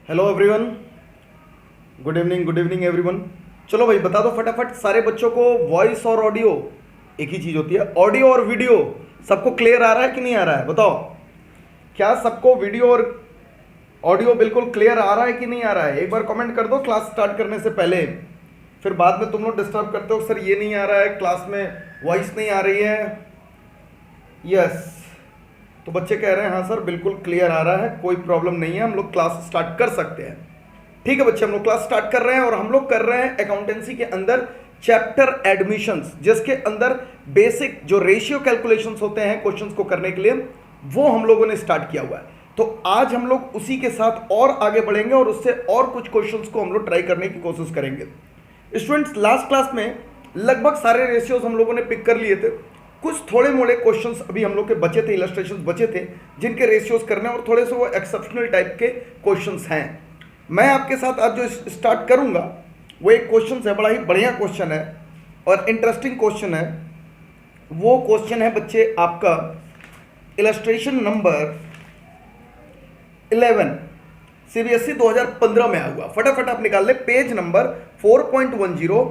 Hello everyone, good evening everyone. चलो भाई बता दो फटाफट सारे बच्चों को, वॉइस और ऑडियो एक ही चीज़ होती है, ऑडियो और वीडियो सबको क्लियर आ रहा है कि नहीं आ रहा है? बताओ, क्या सबको वीडियो और ऑडियो बिल्कुल क्लियर आ रहा है कि नहीं आ रहा है? एक बार कमेंट कर दो क्लास स्टार्ट करने से पहले। फिर बाद में तुम लोग डिस्टर्ब करते हो, सर ये नहीं आ रहा है, क्लास में वॉइस नहीं आ रही है। यस, तो बच्चे कह रहे हैं हाँ सर बिल्कुल क्लियर आ रहा है, कोई प्रॉब्लम नहीं है, हम लोग क्लास स्टार्ट कर सकते हैं। ठीक है बच्चे, हम लोग क्लास स्टार्ट कर रहे हैं और हम लोग कर रहे हैं अकाउंटेंसी के अंदर चैप्टर एडमिशंस, जिसके अंदर बेसिक जो रेशियो कैलकुलेशंस होते हैं क्वेश्चंस को करने के लिए, वो हम लोगों ने स्टार्ट किया हुआ है। तो आज हम लोग उसी के साथ और आगे बढ़ेंगे और उससे और कुछ क्वेश्चंस को हम लोग ट्राई करने की कोशिश करेंगे। स्टूडेंट्स, लास्ट क्लास में लगभग सारे रेशियोज हम लोगों ने पिक कर लिए थे। कुछ थोड़े मोड़े क्वेश्चंस अभी हम लोग के बचे थे, इलस्ट्रेशंस बचे थे जिनके रेशियोज करने, और थोड़े से वो एक्सेप्शनल टाइप के क्वेश्चंस हैं। मैं आपके साथ आज जो स्टार्ट करूंगा वो एक क्वेश्चन है, बड़ा ही बढ़िया क्वेश्चन है और इंटरेस्टिंग क्वेश्चन है। वो क्वेश्चन है बच्चे आपका इलस्ट्रेशन नंबर 11, सीबीएसई 2015 में आया हुआ। फटाफट आप निकाल ले, पेज नंबर 4.10,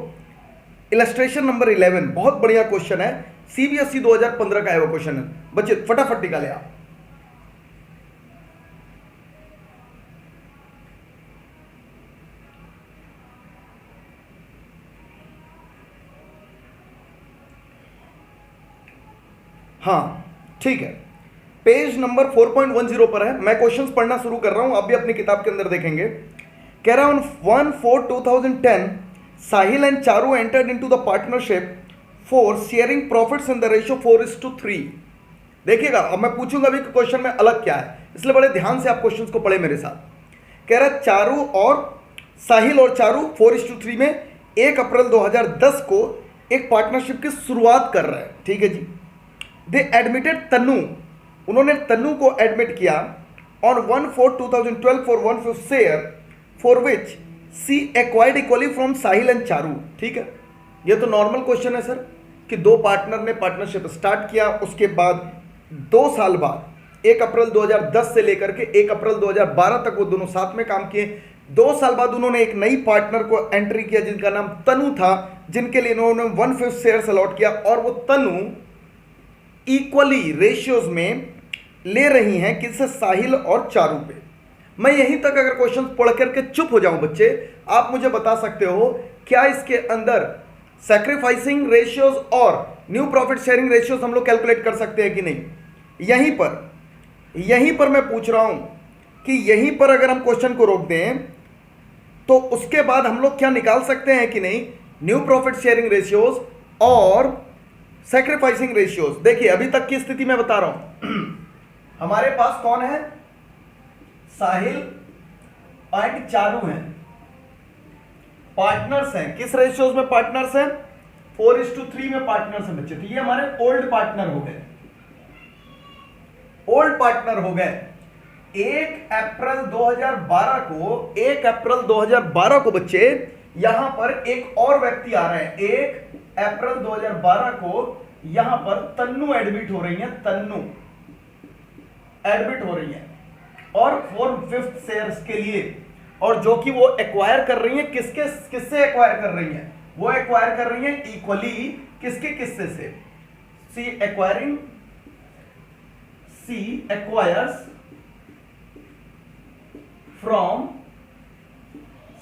इलस्ट्रेशन नंबर 11। बहुत बढ़िया क्वेश्चन है, सीबीएसई 2015 का है वो क्वेश्चन है बच्चे, फटाफट निकाले आप। हाँ ठीक है, पेज नंबर 4.10 पर है। मैं क्वेश्चंस पढ़ना शुरू कर रहा हूं, आप भी अपनी किताब के अंदर देखेंगे। कह रहा हूं 1/4/2010 Sahil and Charu entered into the partnership for sharing profits in the ratio 4:3। देखिएगा, अब मैं पूछूंगा भी कि क्वेश्चन में अलग क्या है, इसलिए बड़े ध्यान से आप क्वेश्चंस को पढ़े मेरे साथ। कह रहा है चारू और साहिल और चारू 4:3 में 1 अप्रैल 2010 को एक पार्टनरशिप की शुरुआत कर रहे हैं। ठीक है जी। दे एडमिटेड तन्नू, उन्होंने तन्नू को एडमिट किया on 1/4/2012 for 1/5 share for which she acquired equally from Sahil and Charu. ठीक है, ये तो नॉर्मल क्वेश्चन है सर कि दो पार्टनर ने पार्टनरशिप स्टार्ट किया, उसके बाद 2 साल बाद 1 अप्रैल 2010 से लेकर के 1 अप्रैल 2012 तक वो दोनों साथ में काम किए। 2 साल बाद उन्होंने एक नई पार्टनर को एंट्री किया जिनका नाम तनु था, जिनके लिए उन्होंने 1/5 शेयर अलॉट किया, और वो तनु इक्वली रेशियोज में ले रही हैं किससे? साहिल और चारू पे। मैं यहीं तक अगर क्वेश्चन पढ़ करके चुप हो जाऊं बच्चे, आप मुझे बता सकते हो क्या इसके अंदर सैक्रिफाइसिंग रेशियोज और न्यू प्रॉफिट शेयरिंग रेशियोज हम लोग कैलकुलेट कर सकते हैं कि नहीं? यहीं पर मैं पूछ रहा हूं कि यहीं पर अगर हम क्वेश्चन को रोक दें तो उसके बाद हम लोग क्या निकाल सकते हैं कि नहीं? न्यू प्रॉफिट शेयरिंग रेशियोज और सैक्रिफाइसिंग रेशियोज। देखिए अभी तक की स्थिति में बता रहा हूं हमारे पास कौन है? साहिल एंड चारू हैं, पार्टनर्स हैं। किस रेशियोज में पार्टनर्स हैं? 4:3 में पार्टनर्स हैं बच्चे। तो ये हमारे ओल्ड पार्टनर हो गए, ओल्ड पार्टनर हो गए। 1 अप्रैल 2012 को बच्चे यहां पर एक और व्यक्ति आ रहे हैं। 1 अप्रैल 2012 को यहां पर तन्नू एडमिट हो रही है, तन्नू एडमिट हो रही है और 4/5 शेयर्स के लिए, और जो कि वो एक्वायर कर रही है किससे एक्वायर कर रही है? वो एक्वायर कर रही है इक्वली किसके किससे से? C acquires from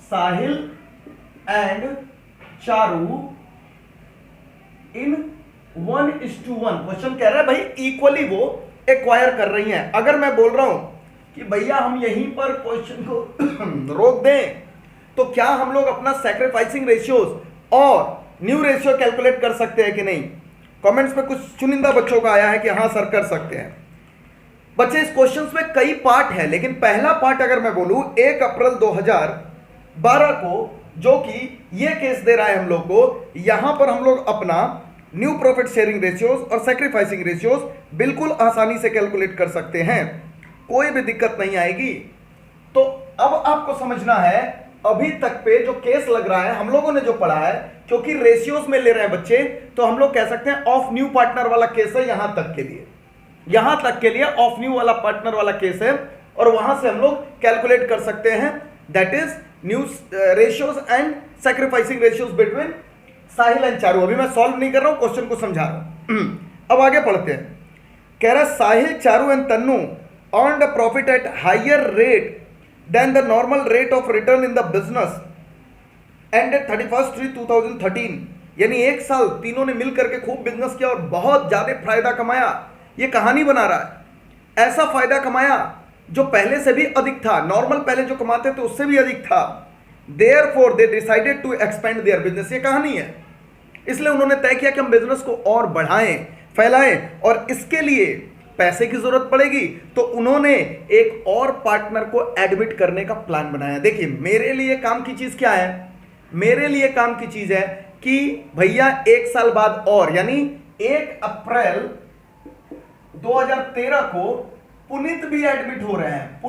Sahil and Charu in 1:1। Question कह रहा है भाई इक्वली वो एक्वायर कर रही हैं। अगर मैं बोल रहा हूं कि भैया हम यहीं पर क्वेश्चन को रोक दें तो क्या हम लोग अपना सैक्रिफाइसिंग रेशियोज और न्यू रेशियो कैलकुलेट कर सकते हैं कि नहीं? कमेंट्स में कुछ चुनिंदा बच्चों का आया है कि हाँ सर कर सकते हैं। बच्चे इस क्वेश्चन में कई पार्ट है, लेकिन पहला पार्ट अगर मैं बोलूं 1 अप्रैल 2012 को, जो कि ये केस दे रहा है हम लोग को, यहां पर हम लोग अपना न्यू प्रॉफिट शेयरिंग रेशियोज और सैक्रिफाइसिंग रेशियोज बिल्कुल आसानी से कैलकुलेट कर सकते हैं, कोई भी दिक्कत नहीं आएगी। तो अब आपको समझना है अभी तक पे जो केस लग रहा है हम लोगों ने जो पढ़ा है, क्योंकि रेशियोज में ले रहे हैं बच्चे, तो हम लोग कह सकते हैं ऑफ न्यू पार्टनर वाला केस है। यहां तक के लिए ऑफ न्यू वाला पार्टनर वाला केस है और वहां से हम लोग कैलकुलेट कर सकते हैं, that is new ratios and sacrificing ratios between Sahil and Charu. अभी मैं सॉल्व नहीं कर रहा हूं, क्वेश्चन को समझा रहा हूं। अब आगे पढ़ते हैं। कह रहा Sahil, Charu and Tannu earned a profit at higher rate than the normal rate of return in the business ended 31/3/2013। यानी एक साल तीनों ने मिल करके खूब बिजनेस किया और बहुत ज्यादा फायदा कमाया। ये कहानी बना रहा है, ऐसा फायदा कमाया जो पहले से भी अधिक था, नॉर्मल पहले जो कमाते थे उससे भी अधिक था। Therefore they decided to expand their business। ये कहानी है, इसलिए उन्होंने तय किया कि हम बिजनेस को और बढ़ाएं, फैलाएं, और इसके लिए पैसे की जरूरत पड़ेगी, तो उन्होंने एक और पार्टनर को एडमिट करने का प्लान बनाया। देखिए मेरे लिए काम की चीज क्या है, मेरे लिए काम की चीज है कि भैया एक साल बाद और, यानी 1 अप्रैल 2013 को पुनीत भी एडमिट हो रहे हैं,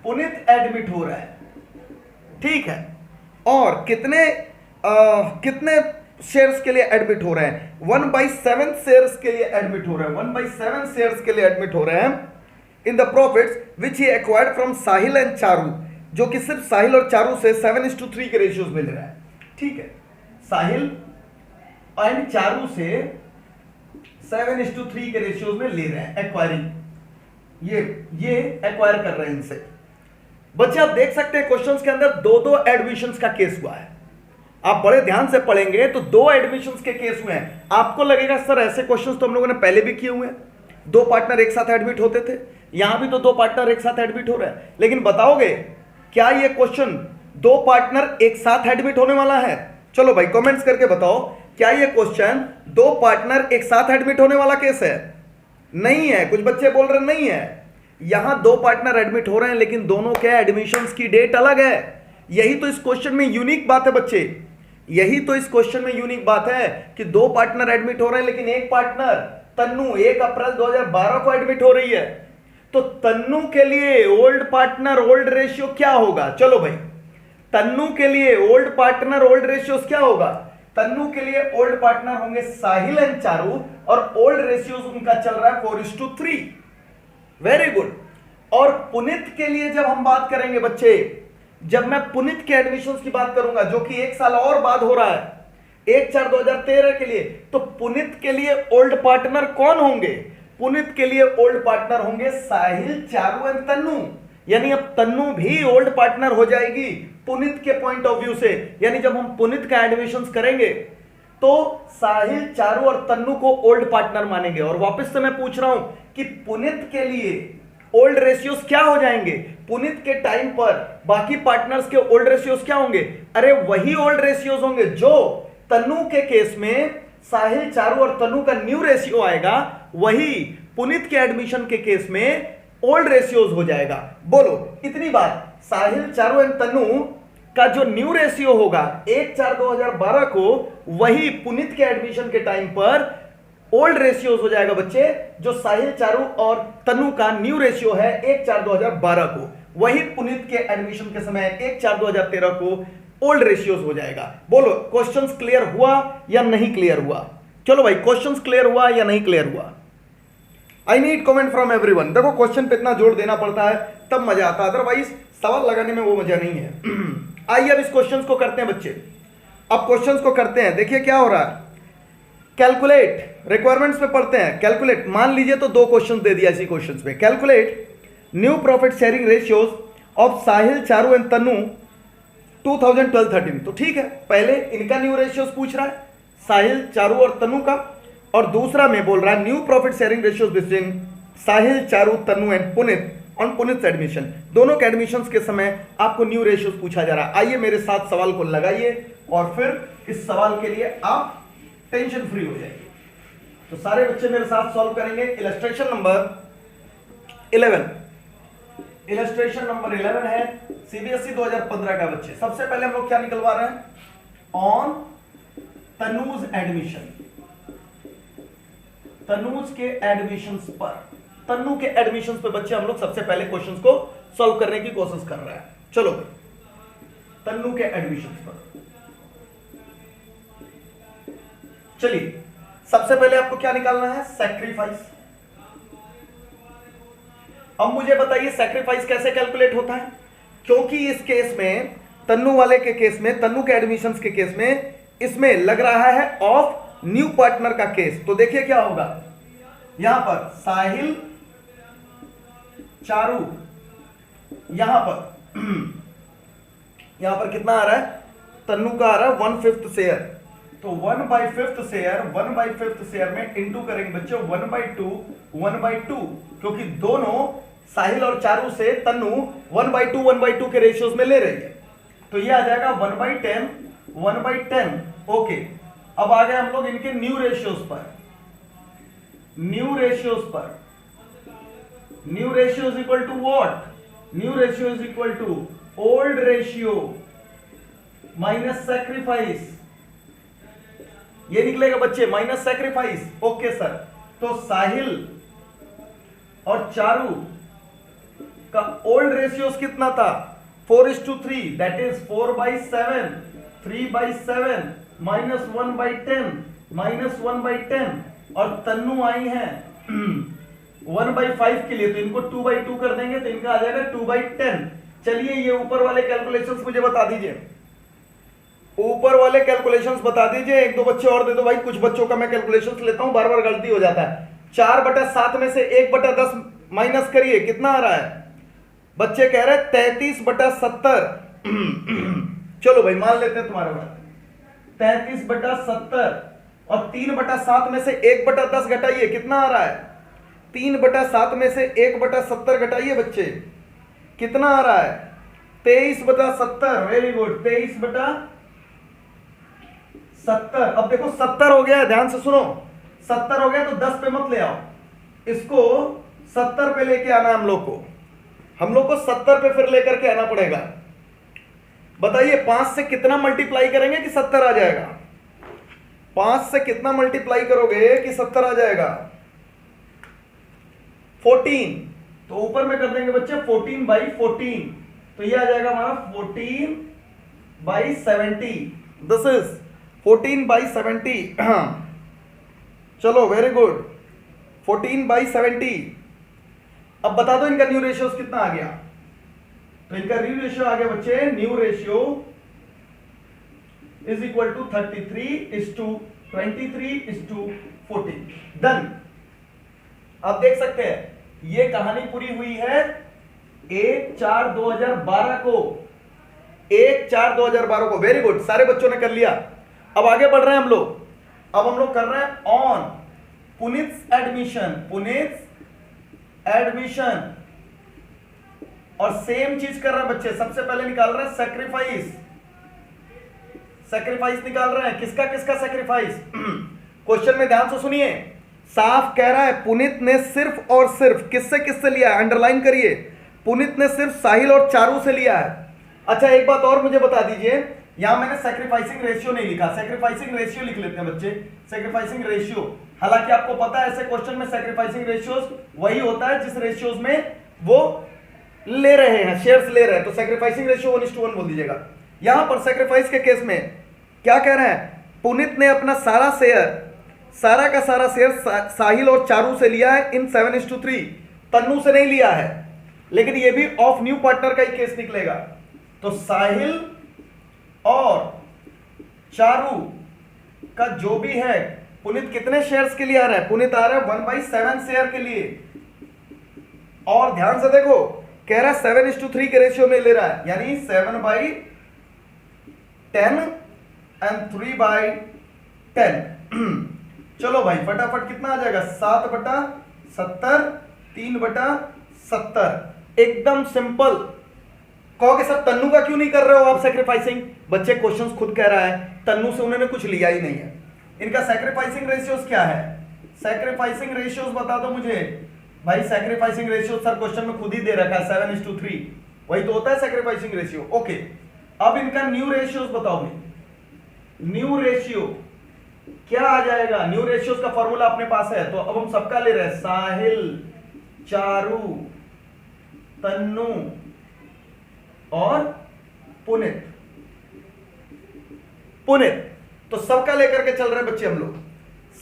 पुनीत एडमिट हो रहे हैं, ठीक है। और कितने शेयर्स के लिए एडमिट हो रहे हैं? 1/7 शेयर्स के लिए एडमिट हो रहे हैं, 1/7 शेयर्स के लिए एडमिट हो रहे हैं in the profits which he acquired from Sahil and Charu, जो कि सिर्फ साहिल और चारू से 7:3 के रेशियोज में ले रहा है, ठीक है। साहिल एंड चारू से 7:3 के रेशियोज में ले रहे हैं, एक्वायरिंग, ये एक्वायर कर रहे हैं इनसे। बच्चे आप देख सकते हैं क्वेश्चंस के अंदर दो एडमिशंस का केस हुआ है। आप बड़े ध्यान से पढ़ेंगे तो 2 एडमिशंस के केस हुए हैं। आपको लगेगा सर ऐसे क्वेश्चंस तो हम लोगों ने पहले भी किए हुए हैं, 2 पार्टनर एक साथ एडमिट होते थे, यहां भी तो 2 पार्टनर एक साथ एडमिट हो रहे हैं। लेकिन बताओगे क्या ये क्वेश्चन 2 पार्टनर एक साथ एडमिट होने वाला है? चलो भाई कमेंट्स करके बताओ, क्या ये क्वेश्चन 2 पार्टनर एक साथ एडमिट होने वाला केस है? नहीं है। कुछ बच्चे बोल रहे नहीं है। यहां 2 पार्टनर एडमिट हो रहे हैं, लेकिन दोनों के एडमिशंस की डेट अलग है। यही तो इस क्वेश्चन में यूनिक बात है बच्चे, यही तो इस क्वेश्चन में यूनिक बात है कि 2 पार्टनर एडमिट हो रहे हैं, लेकिन एक पार्टनर तन्नू 1 अप्रैल 2012 को एडमिट हो रही है। तो तन्नू के लिए ओल्ड पार्टनर ओल्ड रेशियो क्या होगा? चलो भाई, तन्नू के लिए ओल्ड पार्टनर ओल्ड रेशियो क्या होगा? तन्नू के लिए ओल्ड पार्टनर होंगे साहिल एंड चारू, और ओल्ड रेशियोज उनका चल रहा है 4:3। Very good. और पुनीत के लिए जब हम बात करेंगे बच्चे, जब मैं पुनीत के एडमिशंस की बात करूंगा जो कि एक साल और बाद हो रहा है 1/4/2013 के लिए, तो पुनीत के लिए ओल्ड पार्टनर कौन होंगे? पुनीत के लिए ओल्ड पार्टनर होंगे साहिल, चारू एंड तन्नू। यानी अब तन्नू भी ओल्ड पार्टनर हो जाएगी पुनीत के पॉइंट ऑफ व्यू से। यानी जब हम पुनीत का एडमिशंस करेंगे तो साहिल, चारू और तन्नू को ओल्ड पार्टनर मानेंगे। और वापस से मैं पूछ रहा हूं कि पुनीत के लिए ओल्ड रेशियोज क्या हो जाएंगे? पुनीत के टाइम पर बाकी पार्टनर्स के ओल्ड रेशियोज क्या होंगे? अरे वही ओल्ड रेशियोज होंगे जो तन्नू के केस में साहिल, चारू और तन्नू का न्यू रेशियो आएगा, वही पुनीत के एडमिशन के केस में ओल्ड रेशियोज हो जाएगा। बोलो इतनी बात, साहिल, चारू एंड तन्नू का जो न्यू रेशियो होगा 1/4/2012 को, वही पुनीत के एडमिशन के टाइम पर ओल्ड रेशियोज हो जाएगा बच्चे, जो साहिल, चारू और तन्नू का न्यू रेशियो है 1/4/2012 को, वही पुनीत के एडमिशन के समय 1/4/2013 को ओल्ड रेशियोज हो जाएगा। बोलो क्वेश्चंस क्लियर हुआ या नहीं क्लियर हुआ? चलो भाई क्वेश्चंस क्लियर हुआ या नहीं क्लियर हुआ? I need comment from everyone. देखो क्वेश्चन पे इतना जोर देना पड़ता है तब मजा आता है, अदरवाइज सवाल लगाने में वो मजा नहीं है। आइए अब इस क्वेश्चंस को करते हैं बच्चे। अब क्वेश्चंस को करते हैं, देखिए क्या हो रहा है। कैलकुलेट, रिक्वायरमेंट्स पे पढ़ते हैं। कैलकुलेट, मान लीजिए तो 2 क्वेश्चन दे दिया इसी क्वेश्चन पे। Calculate new profit sharing ratios of Sahil, Charu and Tannu 2012-13। तो ठीक है, पहले इनका न्यू रेशियोज पूछ रहा है, साहिल, चारू और तन्नू का, और दूसरा में बोल रहा है new profit sharing ratios between Sahil, Charu, Tannu and Puneet on Puneet admission. दोनों के एडमिशंस के समय आपको न्यू रेशियोज पूछा जा रहा है। आइए मेरे साथ सवाल को लगाइए और फिर इस सवाल के लिए आप टेंशन फ्री हो जाएंगे। तो सारे बच्चे मेरे साथ सॉल्व करेंगे। इलस्ट्रेशन नंबर 11, इलस्ट्रेशन नंबर 11 है सीबीएसई 2015 का बच्चे। सबसे पहले हम लोग क्या निकलवा रहे हैं? ऑन तनूज एडमिशन, तनूज के एडमिशंस पर, तन्नू के एडमिशंस पे बच्चे हम लोग सबसे पहले क्वेश्चंस को सॉल्व करने की कोशिश कर रहे हैं। चलो तन्नू के एडमिशंस पर चलिए, सबसे पहले आपको क्या निकालना है? सैक्रिफाइस। अब मुझे बताइए सैक्रिफाइस कैसे कैलकुलेट होता है, क्योंकि इस केस में तन्नू वाले के केस में, तन्नू के एडमिशंस के केस में इसमें लग रहा है ऑफ न्यू पार्टनर का केस। तो देखिए क्या होगा, यहां पर साहिल चारू, यहां पर कितना आ रहा है, तन्नू का आ रहा है 1/5 शेयर। तो 1/5 शेयर में इंटू करेंगे बच्चों 1/2, क्योंकि दोनों साहिल और चारू से तन्नू 1/2 के रेशियोज में ले रही है। तो ये आ जाएगा 1/10। ओके, अब आ गए हम लोग इनके न्यू रेशियोज पर। New ratio is equal to what, new ratio is equal to old ratio minus sacrifice, ये निकलेगा बच्चे माइनस सैक्रिफाइस। ओके सर, तो साहिल और चारू का ओल्ड रेशियोस कितना था, 4:3, दैट इज 4/7, 3/7 -1/10 और तन्नू आई है 1/5 के लिए, तो इनको 2/2 कर देंगे तो इनका आ जाएगा 2/10। चलिए ये ऊपर वाले कैलकुलेशंस मुझे बता दीजिए, ऊपर वाले कैलकुलेशंस बता दीजिए। एक दो बच्चे और दे दो भाई, कुछ बच्चों का मैं कैलकुलेशंस लेता हूं, बार बार गलती हो जाता है। 4/7 में से 1/10 माइनस करिए, कितना आ रहा है, बच्चे कह रहे हैं 33/70। चलो भाई मान लेते हैं तुम्हारे बात, 33/70 और 3/7 में से 1/10 घटाइए, कितना आ रहा है, 3/7 में से 1/70 घटाइए बच्चे, कितना आ रहा है, 23/70। Very good, 23/70। अब देखो 70 हो गया, ध्यान से सुनो, 70 हो गया तो 10 पे मत ले आओ, इसको 70 पे लेके आना है हम लोग को 70 पे फिर लेकर के आना पड़ेगा। बताइए 5 से कितना मल्टीप्लाई करेंगे कि 70 आ जाएगा, 5 से कितना मल्टीप्लाई करोगे कि 70 आ जाएगा, 14। तो ऊपर में कर देंगे बच्चे 14/14, तो ये आ जाएगा हमारा 14/70। This is 14/70। चलो वेरी गुड, 14/70। अब बता दो इनका न्यू रेशियो कितना आ गया, तो इनका न्यू रेशियो आ गया बच्चे, new ratio is equal to 33:23:14। Done. आप देख सकते हैं ये कहानी पूरी हुई है 1/4/2012 को, 1/4/2012 को। वेरी गुड, सारे बच्चों ने कर लिया। अब आगे बढ़ रहे हैं हम लोग, अब हम लोग कर रहे हैं ऑन पुनीत एडमिशन, और सेम चीज कर रहे हैं बच्चे। सबसे पहले निकाल रहे हैं सैक्रिफाइस निकाल रहे हैं, किसका सैक्रिफाइस। क्वेश्चन में ध्यान से सुनिए, साफ कह रहा है पुनीत ने सिर्फ और सिर्फ किससे लिया है, अंडरलाइन करिए, पुनीत ने सिर्फ साहिल और चारू से लिया है। अच्छा एक बात और मुझे बता दीजिए, यहां मैंने सैक्रिफाइसिंग रेशियो नहीं लिखा, सैक्रिफाइसिंग रेशियो लिख लेते हैं बच्चे, सैक्रिफाइसिंग रेशियो। हालांकि आपको पता है ऐसे क्वेश्चन में सैक्रिफाइसिंग रेशियोज वही होता है जिस रेशियोज में वो ले रहे हैं, शेयर्स ले रहे हैं, तो सैक्रिफाइसिंग रेशियो 1:1 बोल दीजिएगा। यहां पर सैक्रिफाइस के केस में क्या कह रहे हैं, पुनीत ने अपना सारा का सारा शेयर साहिल और चारू से लिया है इन 7:3, तन्नू से नहीं लिया है, लेकिन ये भी ऑफ न्यू पार्टनर का ही केस निकलेगा। तो साहिल और चारू का जो भी है, पुनीत कितने शेयर्स के लिए आ रहा है, पुनीत आ रहा है 1/7 शेयर के लिए, और ध्यान से देखो कह रहा है 7:3 के रेशियो में ले रहा है, यानी 7/10 एंड 3/10। चलो भाई फटाफट कितना आ जाएगा, 7/70, 3/70। एकदम सिंपल। कहोगे सर तन्नू का क्यों नहीं कर रहे हो आप सैक्रिफाइसिंग, बच्चे क्वेश्चन खुद कह रहा है तन्नू से उन्होंने कुछ लिया ही नहीं है। इनका सैक्रिफाइसिंग रेशियोज क्या है, सैक्रिफाइसिंग रेशियोज बता दो मुझे भाई। सैक्रिफाइसिंग रेशियो सर क्वेश्चन में खुद ही दे रखा है 7:3, वही तो होता है सैक्रिफाइसिंग रेशियो। ओके, अब इनका न्यू रेशियोज बताओ भाई, न्यू रेशियो क्या आ जाएगा, न्यू रेशियोज का फॉर्मूला अपने पास है, तो अब हम सबका ले रहे हैं, साहिल, चारू, तन्नू और पुनीत। तो सबका लेकर के चल रहे बच्चे हम लोग,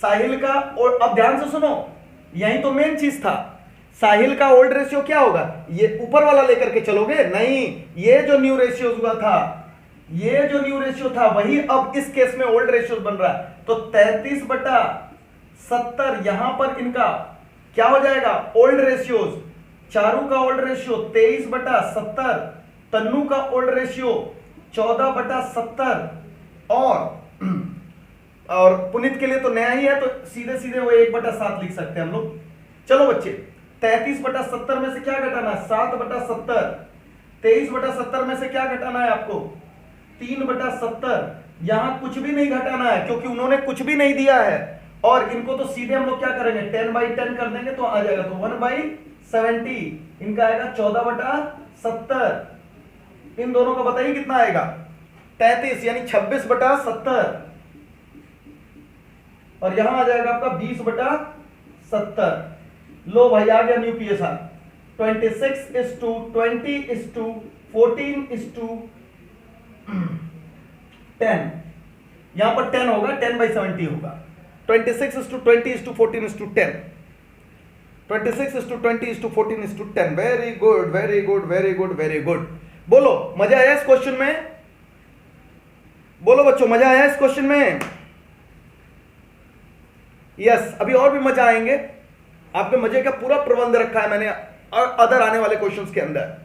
साहिल का। और अब ध्यान से सुनो, यही तो मेन चीज था, साहिल का ओल्ड रेशियो क्या होगा, ये ऊपर वाला लेकर के चलोगे, नहीं, ये जो न्यू रेशियो हुआ था, ये जो न्यू रेशियो था वही अब इस केस में ओल्ड रेशियो बन रहा है। तो 33/70 यहां पर इनका क्या हो जाएगा, ओल्ड रेशियोज। चारू का ओल्ड रेशियो 23/70, तन्नू का ओल्ड रेशियो 14/70, और पुनीत के लिए तो नया ही है, तो सीधे सीधे वो 1/7 लिख सकते हैं हम लोग। चलो बच्चे, 33/70 में से क्या घटाना है, 7/70। 23/70 में से क्या घटाना है आपको, 3/70। यहां कुछ भी नहीं घटाना है क्योंकि उन्होंने कुछ भी नहीं दिया है, और इनको तो सीधे हम लोग क्या करेंगे, 10/10 कर देंगे तो आ जाएगा, तो 1/70 इनका आएगा 14/70। इन दोनों का बताइए कितना आएगा, 33 यानी 26/70, और यहां आ जाएगा आपका 20/70। लो भाई आ गया न्यू पीएसआर, 26:20:10, यहां पर 10 होगा, 10/70 होगा, 26:20:14:10, 26:20:14:10। Very good very good very good very good. बोलो मजा आया इस क्वेश्चन में, बोलो बच्चों मजा आया इस क्वेश्चन में, यस। अभी और भी मजा आएंगे, आपके मजे का पूरा प्रबंध रखा है मैंने अदर आने वाले क्वेश्चंस के अंदर।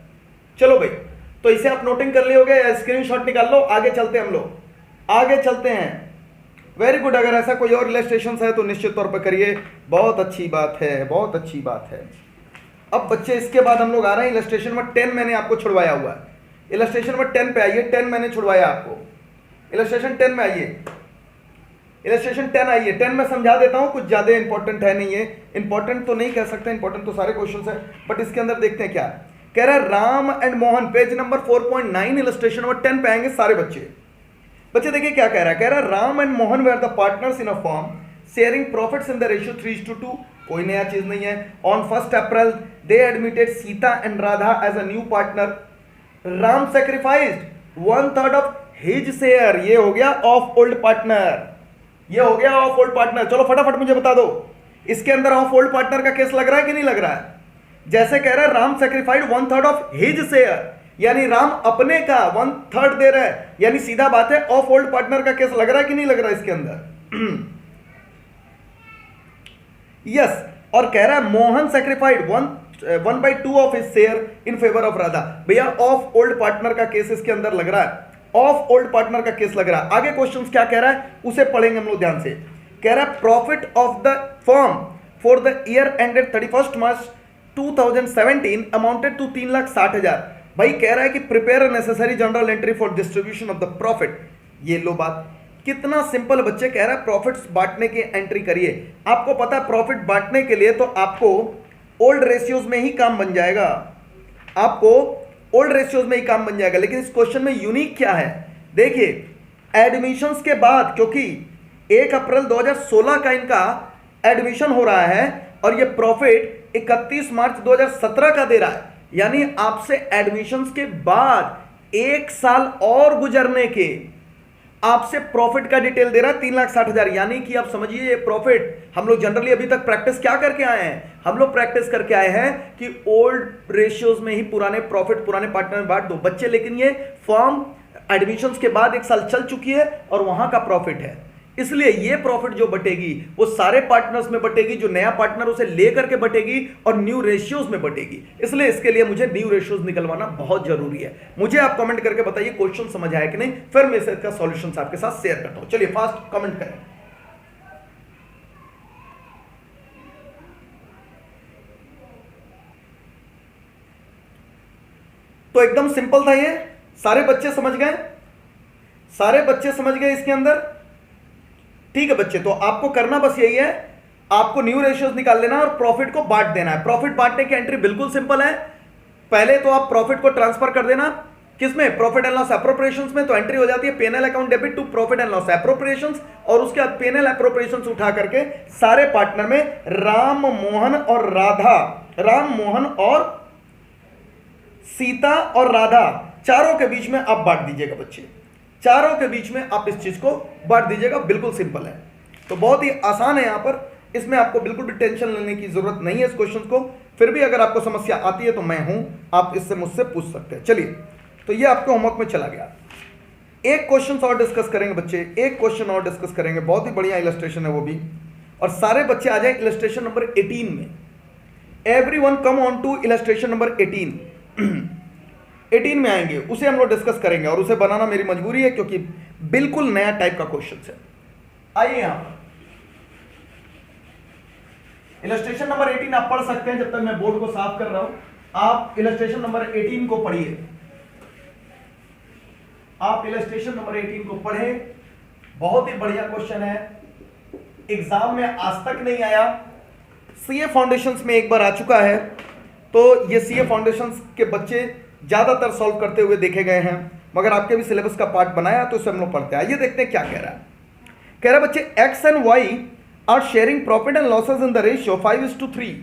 चलो भाई, तो इसे आप नोटिंग कर लिए होगे या स्क्रीनशॉट निकाल लो, आगे चलते हैं हम लोग, आगे चलते हैं। वेरी गुड, अगर ऐसा कोई और इलस्ट्रेशन है तो निश्चित तौर पर करिए, बहुत अच्छी बात है, बहुत अच्छी बात है। अब बच्चे इसके बाद हम लोग आ रहे हैं इलस्ट्रेशन नंबर 10, मैंने आपको छुड़वाया हुआ है। इलस्ट्रेशन नंबर 10 पे आइए, 10 मैंने छुड़वाया आपको, इलस्ट्रेशन 10 में आइए, इलस्ट्रेशन 10 आइए। 10 में समझा देता हूं, कुछ ज्यादा इंपॉर्टेंट है नहीं, ये इंपॉर्टेंट तो नहीं कह सकते, इंपॉर्टेंट तो सारे क्वेश्चंस है, बट इसके अंदर देखते हैं क्या कह रहा है। Ram and Mohan, page number 4.9, illustration number 10 पे आएंगे सारे बच्चे। बच्चे देखिए क्या कह रहा है, कह रहा है Ram and Mohan were the partners in a firm sharing profits in the ratio 3:2। कोई नया चीज नहीं है। On 1 April they admitted Sita and Radha as a new partner. Ram sacrificed 1/3 of his share, ये हो गया ऑफ ओल्ड पार्टनर, ये हो गया ऑफ ओल्ड पार्टनर। चलो फटाफट मुझे बता दो, इसके अंदर ऑफ ओल्ड पार्टनर का केस लग रहा है कि नहीं लग रहा है। जैसे कह रहा है राम सेक्रीफाइड 1/3 ऑफ हिज शेयर, यानी राम अपने का 1/3 दे रहा है, यानी सीधा बात है ऑफ ओल्ड पार्टनर का केस लग रहा है कि नहीं लग रहा है इसके अंदर। यस, और कह रहा है Mohan सेक्रीफाइड 1/2 of his share in favour of Radha. भैया ऑफ ओल्ड पार्टनर का केस इसके अंदर लग रहा है, ऑफ ओल्ड पार्टनर का केस लग रहा है। आगे क्वेश्चंस क्या कह रहा है उसे पढ़ेंगे हम लोग ध्यान से। कह रहा है profit of the firm for the year ended 31 March 2017 amounted to 3,60,000। भाई कह रहा है कि prepare a necessary general entry for distribution of the profit. ये लो बात, कितना सिंपल बच्चे, कह रहा है प्रॉफिट्स बांटने की एंट्री करिए। आपको पता है प्रॉफिट बांटने के लिए तो आपको ओल्ड रेशियोज में ही काम बन जाएगा, आपको ओल्ड रेशियोज में ही काम बन जाएगा। लेकिन इस क्वेश्चन में यूनिक क्या है, देखिए एडमिशंस के बाद, क्योंकि 1 अप्रैल 2016 का इनका एडमिशन हो रहा है और ये प्रॉफिट 31 मार्च 2017 का दे रहा है, यानी आपसे एडमिशंस के बाद 1 साल और गुजरने के आपसे प्रॉफिट का डिटेल दे रहा है 3,60,000। यानी कि आप समझिए ये प्रॉफिट हम लोग जनरली अभी तक प्रैक्टिस क्या करके आए हैं, हम लोग प्रैक्टिस करके आए हैं कि ओल्ड रेशियोज में ही पुराने प्रॉफिट पुराने पार्टनर में बांट दो बच्चे। लेकिन ये फॉर्म एडमिशंस के बाद 1 साल चल चुकी है और वहां का प्रॉफिट है, इसलिए ये प्रॉफिट जो बटेगी वो सारे पार्टनर्स में बटेगी, जो नया पार्टनर उसे लेकर के बटेगी और न्यू रेशियोज में बटेगी। इसलिए इसके लिए मुझे न्यू रेशियोज निकलवाना बहुत जरूरी है। मुझे आप कमेंट करके बताइए क्वेश्चन समझ आया कि नहीं, फिर मैं इसका सॉल्यूशन आपके साथ शेयर करता हूं। चलिए फास्ट कमेंट करें। तो एकदम सिंपल था ये, सारे बच्चे समझ गए, सारे बच्चे समझ गए इसके अंदर। ठीक है बच्चे, तो आपको करना बस यही है, आपको न्यू रेशियोज निकाल लेना और प्रॉफिट को बांट देना है। प्रॉफिट बांटने की एंट्री बिल्कुल सिंपल है। पहले तो आप प्रॉफिट को ट्रांसफर कर देना किसमें, प्रॉफिट एंड लॉस एप्रोप्रिएशंस में। तो एंट्री हो जाती है P&L account debit to profit and loss appropriations, और उसके बाद P&L एप्रोप्रिएशंस उठा करके सारे पार्टनर में राम मोहन और राधा, राम मोहन और सीता और राधा चारों के बीच में आप बांट दीजिएगा बच्चे, चारों के बीच में आप इस चीज को बांट दीजिएगा। बिल्कुल सिंपल है, तो बहुत ही आसान है यहां पर, इसमें आपको बिल्कुल भी टेंशन लेने की जरूरत नहीं है इस क्वेश्चन को। फिर भी अगर आपको समस्या आती है तो मैं हूं, आप इससे मुझसे पूछ सकते हैं। चलिए, तो ये आपके होमवर्क में चला गया। एक क्वेश्चन और डिस्कस करेंगे बच्चे, एक क्वेश्चन और डिस्कस करेंगे, बहुत ही बढ़िया इलस्ट्रेशन है वो भी। और सारे बच्चे आ जाए इलस्ट्रेशन नंबर 18 में। Everyone come on to illustration number 18 में आएंगे, उसे हम लोग डिस्कस करेंगे और उसे बनाना मेरी मजबूरी है क्योंकि बिल्कुल नया टाइप का क्वेश्चन है। आइए यहां पर इलस्ट्रेशन नंबर 18 आप पढ़ सकते हैं। जब तक मैं बोर्ड को साफ कर रहा हूं, आप इलस्ट्रेशन नंबर 18 को पढ़िए। आप इलस्ट्रेशन नंबर 18 को पढ़े, बहुत ही बढ़िया क्वेश्चन है, एग्जाम में आज तक नहीं आया, सीए फाउंडेशंस में एक बार आ चुका है। तो ये सीए फाउंडेशंस के बच्चे ज्यादातर सॉल्व करते हुए देखे गए हैं, मगर आपके भी सिलेबस का पार्ट बनाया तो इसे हम लोग पढ़ते हैं। आइए देखते हैं क्या कह रहा है। कह रहा है बच्चे X and Y are sharing profit and losses in the ratio 5:3।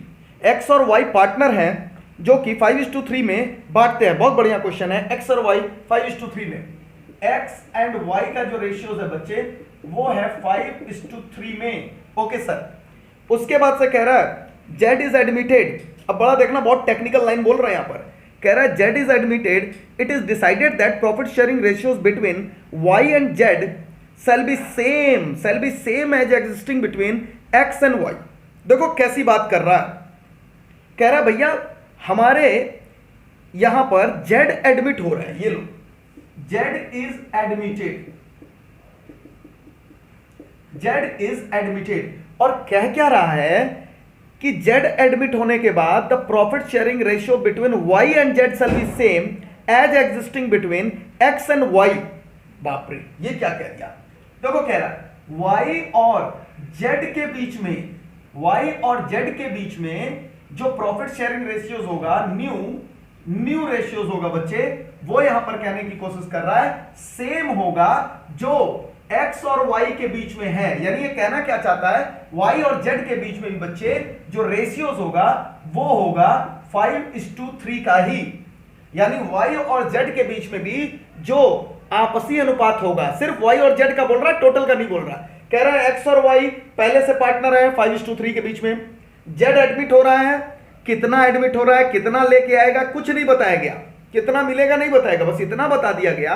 X और वाई पार्टनर हैं जो कि 5:3 में बांटते हैं। बहुत बढ़िया क्वेश्चन है, एक्स और वाई 5:3 में। एक्स एंड वाई का जो रेशियोज है बच्चे वो है 5:3 में। Okay sir. उसके बाद से कह रहा है जेड इज एडमिटेड। अब बड़ा देखना, बहुत टेक्निकल लाइन बोल रहा है यहां पर। कह रहा है Z is admitted, it is decided that profit sharing ratios between Y and Z shall be same as existing between x and y। देखो कैसी बात कर रहा है। कह रहा है भैया हमारे यहां पर z एडमिट हो रहा है, ये लो z इज एडमिटेड। और कह क्या रहा है कि z एडमिट होने के बाद the profit sharing ratio between y and z shall be same as existing between x and y। बाप रे, ये क्या कह दिया। देखो कह रहा है y और z के बीच में जो प्रॉफिट शेयरिंग रेशियोज होगा, न्यू रेशियोज होगा बच्चे, वो यहां पर कहने की कोशिश कर रहा है सेम होगा जो x और y के बीच में है। यानी ये कहना क्या चाहता है, y और z के बीच में भी बच्चे जो रेशियोज होगा वो होगा 5:3 का ही। यानी y और z के बीच में भी जो आपसी अनुपात होगा, सिर्फ y और z का बोल रहा है, टोटल का नहीं बोल रहा। कह रहा है x और y पहले से पार्टनर है 5:3 के बीच में। z एडमिट हो रहा है, कितना एडमिट हो रहा है, कितना लेके आएगा, कुछ नहीं बताया गया, कितना मिलेगा नहीं बताएगा, बस इतना बता दिया गया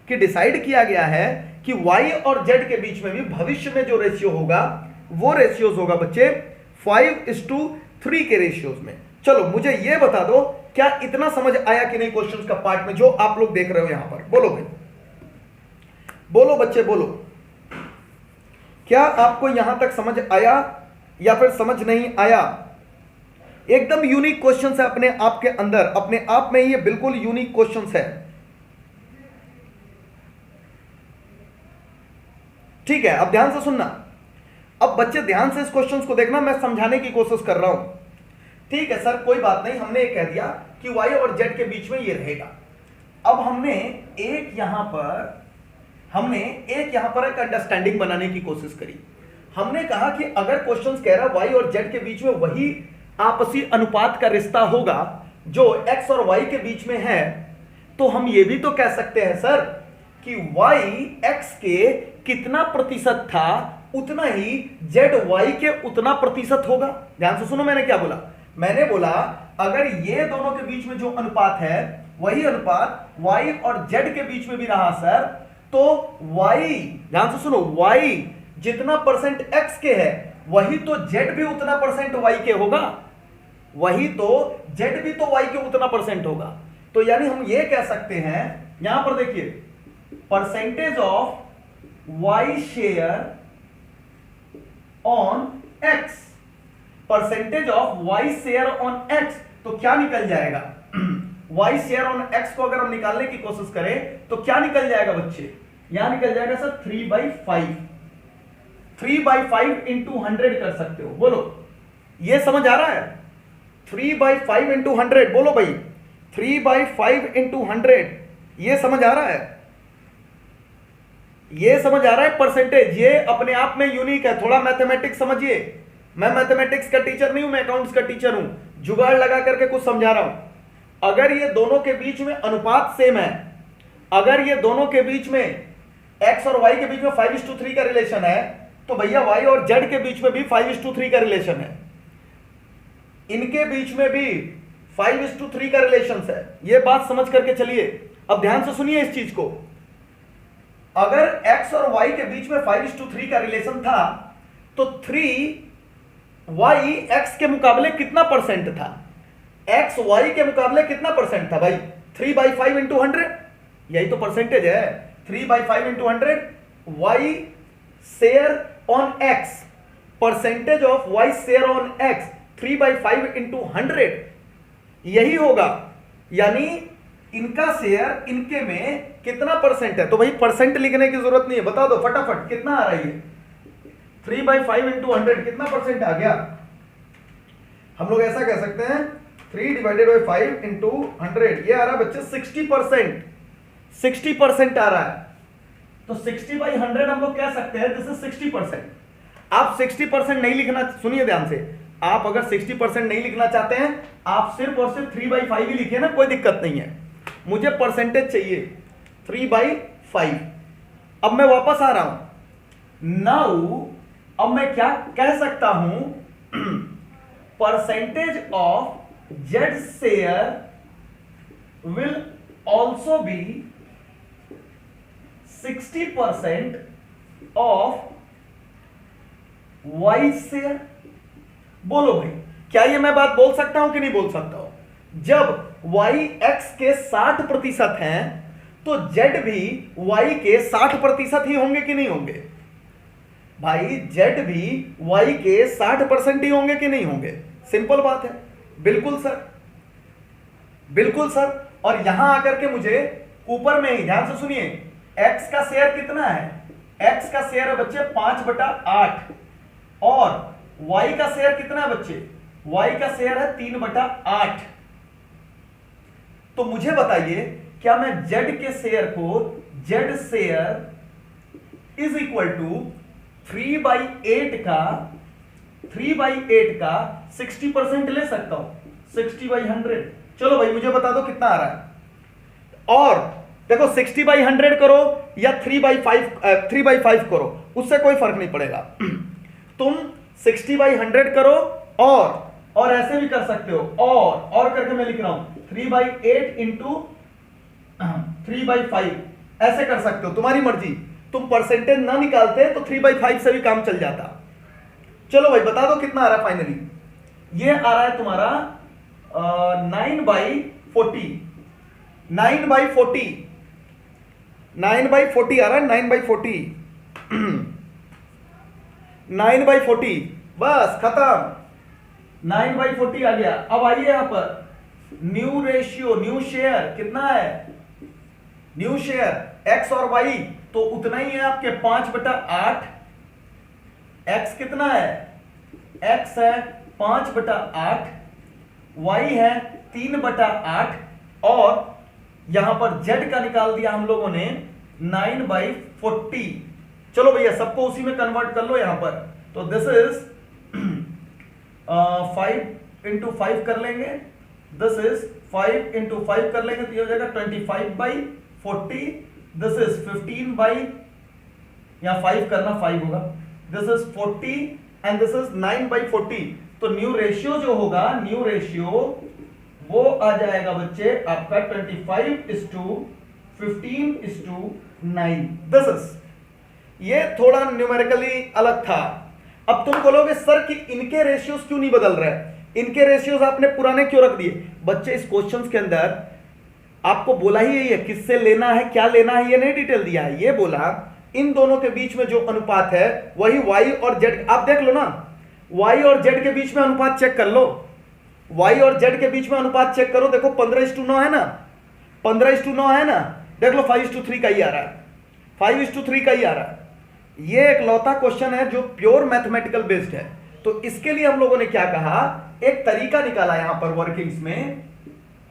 कि डिसाइड किया गया है कि y और z के बीच में भी भविष्य में जो रेशियो होगा वो रेशियोज होगा बच्चे 5:3 के रेशियोज में। चलो मुझे ये बता दो, क्या इतना समझ आया कि नहीं क्वेश्चंस का पार्ट में जो आप लोग देख रहे हो यहां पर? बोलो भाई, बोलो बच्चे बोलो, क्या आपको यहां तक समझ आया या फिर समझ नहीं आया? एकदम यूनिक क्वेश्चन है अपने आप के अंदर, अपने आप में ये बिल्कुल यूनिक क्वेश्चन है। ठीक है, अब ध्यान से सुनना। अब बच्चे ध्यान से इस क्वेश्चन को देखना, मैं समझाने की कोशिश कर रहा हूं। ठीक है सर, कोई बात नहीं, हमने ये कह दिया कि y और z के बीच में ये रहेगा। अब हमने एक यहां पर एक अंडरस्टैंडिंग बनाने की कोशिश करी। हमने कहा कि अगर क्वेश्चन कह रहा y और z के बीच में वही आपसी अनुपात का रिश्ता होगा जो x और y के बीच में है, तो हम ये भी तो कह सकते हैं सर कि y x के कितना प्रतिशत था उतना ही z y के उतना प्रतिशत होगा। ध्यान से सुनो, मैंने क्या बोला? मैंने बोला अगर ये दोनों के बीच में जो अनुपात है वही अनुपात y और z के बीच में भी रहा सर, तो y, ध्यान से सुनो, y जितना परसेंट x के है वही तो z भी उतना परसेंट y के होगा, वही तो z भी तो y के उतना परसेंट होगा। तो यानी हम ये कह सकते हैं, यहां पर देखिए, percentage of y share on x, percentage of y share on x, तो क्या निकल जाएगा? y शेयर ऑन x को अगर हम निकालने की कोशिश करें तो क्या निकल जाएगा बच्चे? यहां निकल जाएगा सर 3/5। 3/5 इंटू 100 कर सकते हो, बोलो ये समझ आ रहा है? 3/5 इंटू 100, बोलो भाई 3/5 इंटू 100, ये समझ आ रहा है? ये समझ आ रहा है परसेंटेज? ये अपने आप में यूनिक है। थोड़ा मैथमेटिक्स समझिए, मैं मैथमेटिक्स का टीचर नहीं हूं, मैं अकाउंट्स का टीचर हूं, जुगाड़ लगा करके कुछ समझा रहा हूं। अगर ये दोनों के बीच में अनुपात सेम है, अगर ये दोनों के बीच में x और y के बीच में 5:3 का रिलेशन है, तो भैया y और z के बीच में भी 5:3 का रिलेशन है। इनके बीच में भी 5:3 का रिलेशन है। ये बात समझ करके चलिए। अब ध्यान से सुनिए इस चीज को। अगर x और y के बीच में 5:3 का रिलेशन था तो 3y x के मुकाबले कितना परसेंट था? x y के मुकाबले कितना परसेंट था भाई? 3/5 इंटू 100, यही तो परसेंटेज है। 3/5 into 100, y share on x, percentage of y share on x 3/5 into 100, यही होगा। यानी इनका शेयर इनके में कितना परसेंट है? तो भाई परसेंट लिखने की जरूरत नहीं है, बता दो फटाफट कितना आ रहा है ये? 3/5 इंटू 100 कितना परसेंट आ गया? हम लोग ऐसा कह सकते हैं 3/5 इंटू 100, ये आ रहा है बच्चे 60%। 60% आ रहा है। तो 60/100 हम लोग कह सकते हैं दिस इज 60%। आप 60% नहीं लिखना, सुनिए ध्यान से, आप अगर 60% नहीं लिखना चाहते हैं, आप सिर्फ और सिर्फ 3/5 ही लिखिए ना, कोई दिक्कत नहीं है। मुझे परसेंटेज चाहिए 3/5। अब मैं वापस आ रहा हूं नाउ। अब मैं क्या कह सकता हूं? Percentage of Z share will also be 60% of Y share. बोलो भाई, क्या ये मैं बात बोल सकता हूं कि नहीं बोल सकता हूं? जब y x के 60% हैं तो z भी y के 60% ही होंगे कि नहीं होंगे? भाई z भी y के 60% ही होंगे कि नहीं होंगे? सिंपल बात है। बिल्कुल सर, बिल्कुल सर। और यहां आकर के मुझे ऊपर में ही ध्यान से सुनिए, x का शेयर कितना है? x का शेयर है बच्चे 5/8 और y का शेयर कितना है बच्चे? y का शेयर है 3/8। तो मुझे बताइए, क्या मैं z के शेयर को z share is equal to 3/8 का 60% ले सकता हूं? 60/100। चलो भाई मुझे बता दो कितना आ रहा है। और देखो 60/100 करो या 3/5 करो, उससे कोई फर्क नहीं पड़ेगा। तुम 60/100 करो और ऐसे भी कर सकते हो। और करके मैं लिख रहा हूं 3/8 इंटू 3/5, ऐसे कर सकते हो, तुम्हारी मर्जी। तुम परसेंटेज ना निकालते तो 3/5 से भी काम चल जाता। चलो भाई बता दो कितना आ रहा है फाइनली। ये आ रहा है तुम्हारा 9/40। 9/40 आ रहा है। 9/40 9/40, बस खत्म। 9/40 आ गया। अब आइए यहां पर न्यू रेशियो, न्यू शेयर कितना है? न्यू शेयर x और y तो उतना ही है आपके 5/8। x कितना है? x है 5/8, y है 3/8 और यहां पर z का निकाल दिया हम लोगों ने 9/40। चलो भैया सबको उसी में कन्वर्ट कर लो यहां पर। तो दिस इज 5 इंटू 5 कर लेंगे, दिस इज 5 इंटू 5 कर लेंगे तो ये हो जाएगा 25/40। दिस इज 15 या 5 करना 5 होगा, this is 40 and this is 9/40। तो न्यू रेशियो जो होगा, न्यू रेशियो वो आ जाएगा बच्चे आपका 25:15:9। दिस इज, ये थोड़ा न्यूमेरिकली अलग था। अब तुम बोलोगे सर कि इनके रेशियोज क्यों नहीं बदल रहे? इनके रेशियोज आपने पुराने क्यों रख दिए? बच्चे इस क्वेश्चंस के अंदर आपको बोला ही यही है, किससे लेना है क्या लेना है ये नहीं डिटेल दिया है। ये बोला इन दोनों के बीच में जो अनुपात है वही y और z। आप देख लो ना, y और z के बीच में अनुपात चेक कर लो। y और z के बीच में अनुपात चेक करो, देखो 15:9 है ना, 15:9 है ना। देख लो 5:3 का ही आ रहा है, 5:3 का ही आ रहा है। ये एक लौता क्वेश्चन है जो प्योर मैथमेटिकल बेस्ड है। तो इसके लिए हम लोगों ने क्या कहा, एक तरीका निकाला यहां पर वर्किंग्स में।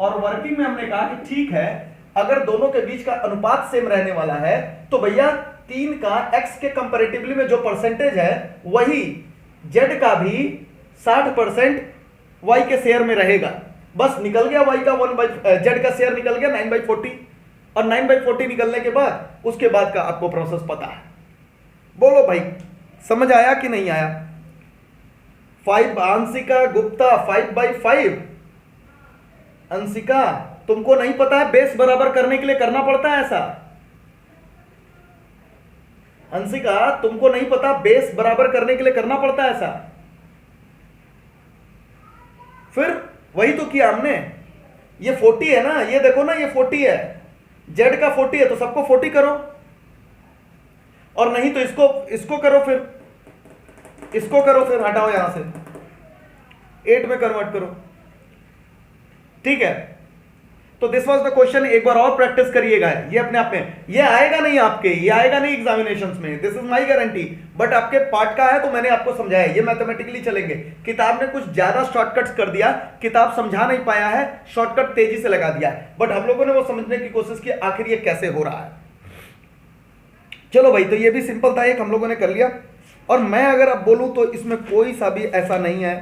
और वर्किंग में हमने कहा कि ठीक है, अगर दोनों के बीच का अनुपात सेम रहने वाला है तो भैया 3 का x के कंपैरेटिवली में जो परसेंटेज है वही z का भी 60% y के शेयर में रहेगा। बस निकल गया y का z का शेयर निकल गया 9/40। और 9/40 निकलने के बाद उसके बाद का आपको प्रोसेस पता है। बोलो भाई समझ आया कि नहीं आया? 5 अंशिका गुप्ता 5/5। अंशिका तुमको नहीं पता है बेस बराबर करने के लिए करना पड़ता है ऐसा। अंशिका तुमको नहीं पता बेस बराबर करने के लिए करना पड़ता है ऐसा। फिर वही तो किया हमने। ये 40 है ना, ये देखो ना, ये 40 है, जेड का 40 है तो सबको 40 करो, और नहीं तो इसको करो, फिर इसको करो, फिर हटाओ यहां से 8 में कन्वर्ट करो। ठीक है, तो दिस वाज द क्वेश्चन। एक बार और प्रैक्टिस करिएगा। ये अपने आप में ये आएगा नहीं आपके, ये आएगा नहीं एग्जामिनेशंस में, this is my guarantee. But आपके पार्ट का है तो मैंने आपको समझाया, ये मैथमेटिकली चलेंगे। किताब ने कुछ ज्यादा शॉर्टकट्स कर दिया, किताब समझा नहीं पाया है, शॉर्टकट तेजी से लगा दिया, बट हम लोगों ने वो समझने की कोशिश की आखिर ये कैसे हो रहा है। चलो भाई, तो ये भी सिंपल था, एक हम लोगों ने कर लिया। और मैं अगर अब बोलूं तो इसमें कोई सा भी ऐसा नहीं है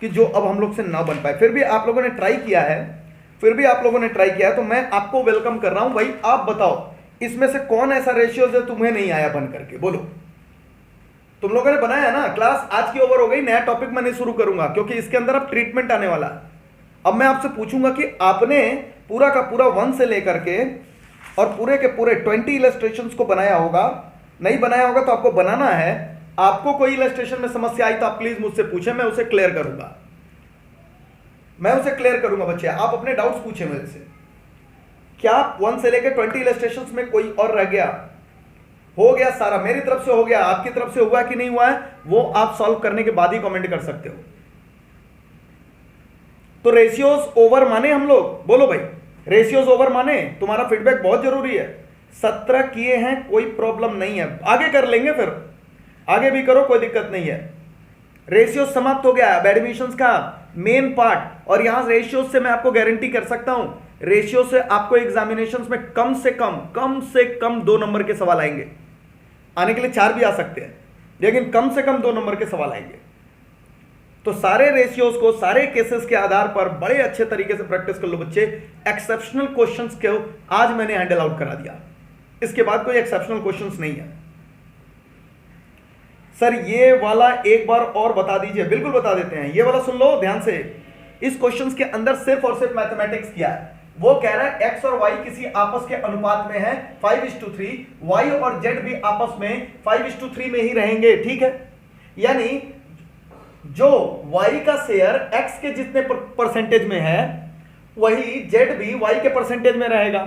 कि जो अब हम लोग से ना बन पाए। फिर भी आप लोगों ने ट्राई किया है, तो मैं आपको वेलकम कर रहा हूं। भाई आप बताओ इसमें से कौन ऐसा रेशियोज है तुम्हें नहीं आया बन करके, बोलो। तुम लोगों ने बनाया ना। क्लास आज की ओवर हो गई, नया टॉपिक मैं नहीं शुरू करूंगा क्योंकि इसके अंदर अब ट्रीटमेंट आने वाला है। अब मैं आपसे पूछूंगा कि आपने पूरा का पूरा 1 से लेकर के और पूरे के पूरे 20 इलस्ट्रेशंस को बनाया होगा। नहीं बनाया होगा तो आपको बनाना है। आपको कोई इलस्ट्रेशन में समस्या आई तो आप प्लीज मुझसे पूछें, मैं उसे क्लियर करूंगा। बच्चे आप अपने डाउट्स पूछें मेरे से। क्या 1 से लेकर 20 इलस्ट्रेशंस में कोई और रह गया? हो गया सारा, मेरी तरफ से हो गया, आपकी तरफ से हुआ कि नहीं हुआ है वो आप सॉल्व करने के बाद ही कमेंट कर सकते हो। तो रेशियोज ओवर माने हम लोग, बोलो भाई रेशियोज ओवर माने। तुम्हारा फीडबैक बहुत जरूरी है। 17 किए हैं, कोई प्रॉब्लम नहीं है, आगे कर लेंगे, फिर आगे भी करो, कोई दिक्कत नहीं है। रेशियो समाप्त हो गया अब एडमिशंस का मेन पार्ट। और यहां रेशियो से मैं आपको गारंटी कर सकता हूं, रेशियो से आपको एग्जामिनेशंस में कम से कम 2 नंबर के सवाल आएंगे। आने के लिए 4 भी आ सकते हैं, लेकिन कम से कम 2 नंबर के सवाल आएंगे। तो सारे रेशियोज को सारे केसेस के आधार पर बड़े अच्छे तरीके से प्रैक्टिस कर लो बच्चे। एक्सेप्शनल क्वेश्चंस को आज मैंने हैंडल आउट करा दिया, इसके बाद कोई एक्सेप्शनल क्वेश्चंस नहीं है। सर ये वाला एक बार और बता दीजिए। बिल्कुल बता देते हैं, ये वाला सुन लो ध्यान से। इस क्वेश्चंस के अंदर सिर्फ और सिर्फ मैथमेटिक्स किया है। वो कह रहा है x और y किसी आपस के अनुपात में है 5:3, y और z भी आपस में 5:3 में ही रहेंगे। ठीक है, यानी जो y का शेयर x के जितने परसेंटेज में है वही z भी y के परसेंटेज में रहेगा।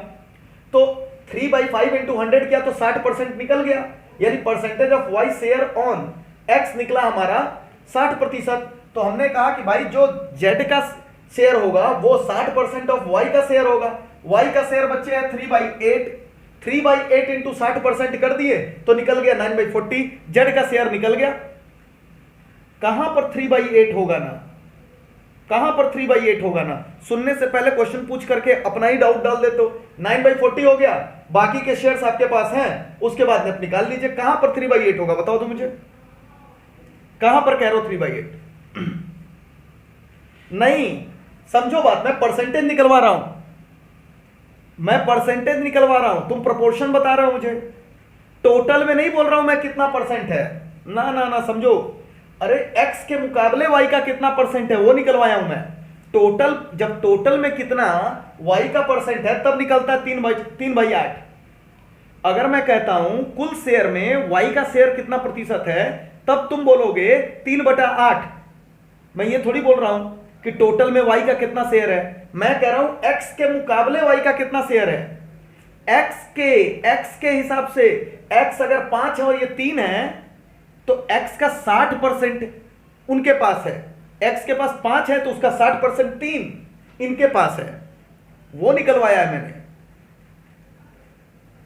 तो 3/5 इंटू 100 किया तो 60% निकल गया, यानी percentage of y share on x निकला हमारा 60%। तो हमने कहा कि भाई जो z का शेयर होगा वो 60% ऑफ y का शेयर होगा। y का शेयर बच्चे है 3/8 इंटू 60% कर दिए तो निकल गया 9/40। z का शेयर निकल गया। कहां पर 3/8 होगा ना, कहां पर 3/8 होगा ना। सुनने से पहले क्वेश्चन पूछ करके अपना ही डाउट डाल देते हो। 9/40 हो गया, बाकी के शेयर्स आपके पास हैं, उसके बाद आप निकाल लीजिए कहां पर 3/8 होगा। बताओ तो मुझे, कहां पर कह रहे हो 3/8? नहीं समझो बात, मैं परसेंटेज निकलवा रहा हूं, तुम प्रोपोर्शन बता रहे हो मुझे, टोटल में नहीं बोल रहा हूं मैं कितना परसेंट है। ना समझो, अरे x के मुकाबले y का कितना परसेंट है वो निकलवाया हूं मैं। टोटल, जब टोटल में कितना y का परसेंट है तब निकलता है 3/8। अगर मैं कहता हूं कुल शेयर में y का शेयर कितना प्रतिशत है तब तुम बोलोगे 3/8। मैं ये थोड़ी बोल रहा हूं कि टोटल में y का कितना शेयर है, मैं कह रहा हूं x के मुकाबले y का कितना शेयर है। x के हिसाब से x अगर 5 है और ये 3 है तो x का 60% उनके पास है। x के पास 5 है तो उसका 60% 3 इनके पास है, वो निकलवाया है मैंने।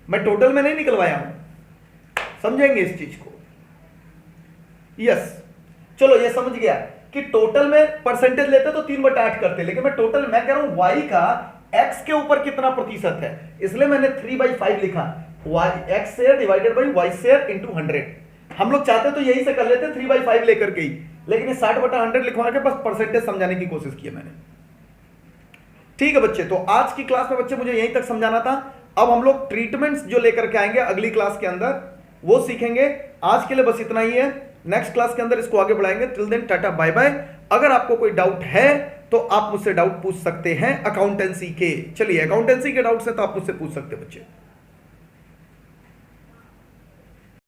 मैं टोटल में नहीं निकलवाया हूं, समझेंगे इस चीज को। यस, चलो ये समझ गया कि टोटल में परसेंटेज लेते तो 3/8 करते, लेकिन मैं टोटल मैं कह रहा हूं y का x के ऊपर कितना प्रतिशत है, इसलिए मैंने 3/5 लिखा। x share divided by y share into 100। हम लोग चाहते तो यही से कर लेते 3/5 लेकर के ही, लेकिन 60/100 लिखवा के बस परसेंटेज समझाने की कोशिश की है मैंने। ठीक है बच्चे, तो आज की क्लास में बच्चे मुझे यहीं तक समझाना था। अब हम लोग ट्रीटमेंट्स जो लेकर के आएंगे अगली क्लास के अंदर वो सीखेंगे। आज के लिए बस इतना ही है। नेक्स्ट क्लास के अंदर इसको आगे बढ़ाएंगे। Till then tata bye bye. अगर आपको कोई डाउट है तो आप मुझसे डाउट पूछ सकते हैं अकाउंटेंसी के। चलिए, अकाउंटेंसी के डाउट्स हैं तो आप मुझसे पूछ सकते हैं बच्चे।